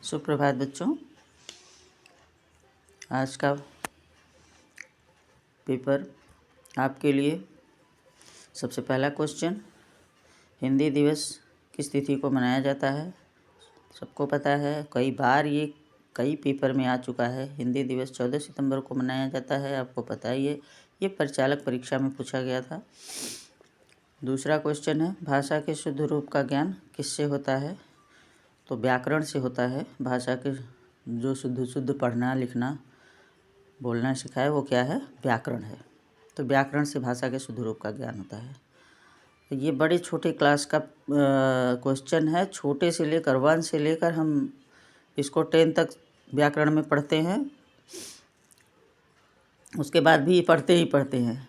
सुप्रभात बच्चों। आज का पेपर आपके लिए सबसे पहला क्वेश्चन, हिंदी दिवस किस तिथि को मनाया जाता है। सबको पता है, कई बार ये कई पेपर में आ चुका है। हिंदी दिवस 14 सितंबर को मनाया जाता है, आपको पता ही है। ये परिचालक परीक्षा में पूछा गया था। दूसरा क्वेश्चन है, भाषा के शुद्ध रूप का ज्ञान किससे होता है। तो व्याकरण से होता है। भाषा के जो शुद्ध पढ़ना लिखना बोलना सिखाए वो क्या है, व्याकरण है। तो व्याकरण से भाषा के शुद्ध रूप का ज्ञान होता है। तो ये बड़े छोटे क्लास का क्वेश्चन है। छोटे से लेकर 1 से लेकर हम इसको 10 तक व्याकरण में पढ़ते हैं, उसके बाद भी पढ़ते ही पढ़ते हैं,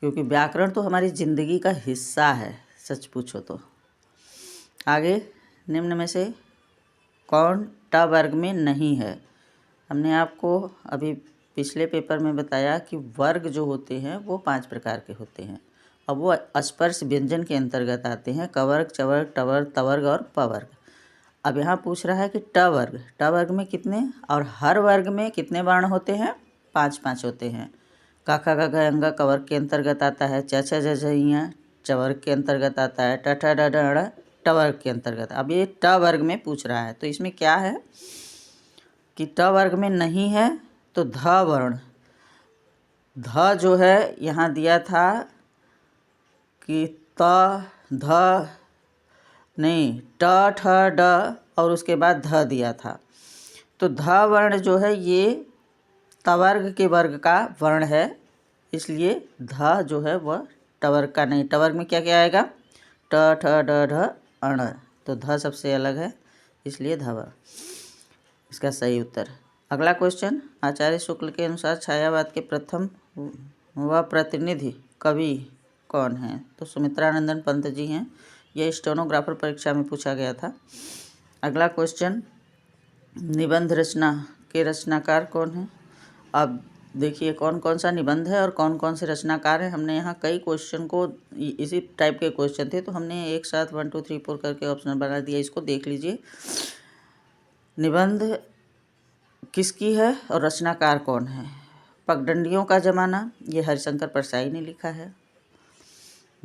क्योंकि व्याकरण तो हमारी ज़िंदगी का हिस्सा है सच पूछो तो। आगे, निम्न में से कौन ट वर्ग में नहीं है। हमने आपको अभी पिछले पेपर में बताया कि वर्ग जो होते हैं वो 5 प्रकार के होते हैं। अब वो स्पर्श व्यंजन के अंतर्गत आते हैं, कवर्ग, चवर्ग, टवर्ग, तवर्ग और पवर्ग। अब यहाँ पूछ रहा है कि ट वर्ग में कितने और हर वर्ग में कितने वर्ण होते हैं। 5 होते हैं। क ख ग घ अंग कवर्ग के अंतर्गत आता है। च छ ज झ ञ चवर्ग के अंतर्गत आता है। ट ठ ड ढ ड़ टवर्ग के अंतर्गत। अब ये ट वर्ग में पूछ रहा है, तो इसमें क्या है कि ट वर्ग में नहीं है तो ध वर्ण। ध जो है यहाँ दिया था कि त ध नहीं, ट ठ ड और उसके बाद ध दिया था। तो ध वर्ण जो है ये तवर्ग के वर्ग का वर्ण है, इसलिए ध जो है वह टवर्ग का नहीं। टवर्ग में क्या क्या आएगा, ट ठ ड ढ अण। तो ध सबसे अलग है, इसलिए ध इसका सही उत्तर। अगला क्वेश्चन, आचार्य शुक्ल के अनुसार छायावाद के प्रथम व प्रतिनिधि कवि कौन हैं। तो सुमित्रानंदन पंत जी हैं। यह स्टेनोग्राफर परीक्षा में पूछा गया था। अगला क्वेश्चन, निबंध रचना के रचनाकार कौन हैं। अब देखिए कौन कौन सा निबंध है और कौन कौन से रचनाकार हैं। हमने यहाँ कई क्वेश्चन को, इसी टाइप के क्वेश्चन थे तो हमने एक साथ 1 2 3 4 करके ऑप्शन बना दिया। इसको देख लीजिए, निबंध किसकी है और रचनाकार कौन है। पगडंडियों का जमाना, ये हरिशंकर परसाई ने लिखा है।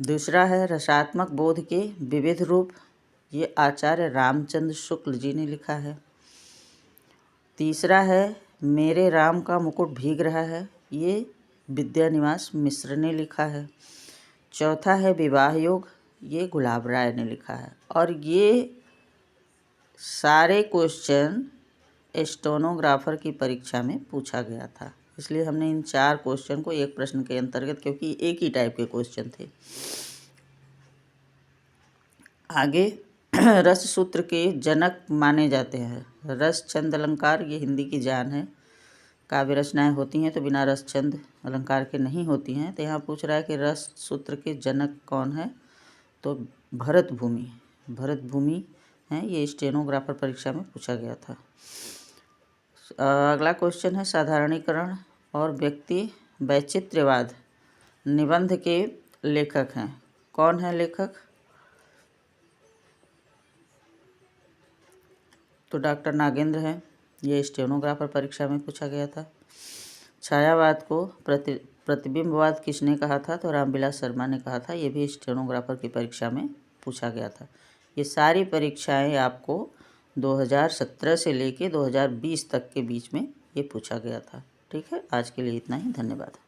दूसरा है रसात्मक बोध के विविध रूप, ये आचार्य रामचंद्र शुक्ल जी ने लिखा है। तीसरा है मेरे राम का मुकुट भीग रहा है, ये विद्यानिवास मिश्र ने लिखा है। चौथा है विवाह योग, ये गुलाब राय ने लिखा है। और ये सारे क्वेश्चन स्टेनोग्राफर की परीक्षा में पूछा गया था, इसलिए हमने इन 4 क्वेश्चन को एक प्रश्न के अंतर्गत, क्योंकि एक ही टाइप के क्वेश्चन थे। आगे, रस सूत्र के जनक माने जाते हैं। रस छंद अलंकार, ये हिंदी की जान है। काव्य रचनाएं होती हैं तो बिना रस छंद अलंकार के नहीं होती हैं। तो यहाँ पूछ रहा है कि रस सूत्र के जनक कौन है। तो भरत भूमि हैं। ये स्टेनोग्राफर परीक्षा में पूछा गया था। अगला क्वेश्चन है साधारणीकरण और व्यक्ति वैचित्र्यवाद निबंध के लेखक हैं। कौन है लेखक। तो डॉक्टर नागेंद्र हैं। ये स्टेनोग्राफर परीक्षा में पूछा गया था। छायावाद को प्रतिबिंबवाद किसने कहा था। तो रामविलास शर्मा ने कहा था। ये भी स्टेनोग्राफर की परीक्षा में पूछा गया था। ये सारी परीक्षाएं आपको 2017 से लेके 2020 तक के बीच में ये पूछा गया था। ठीक है, आज के लिए इतना ही। धन्यवाद।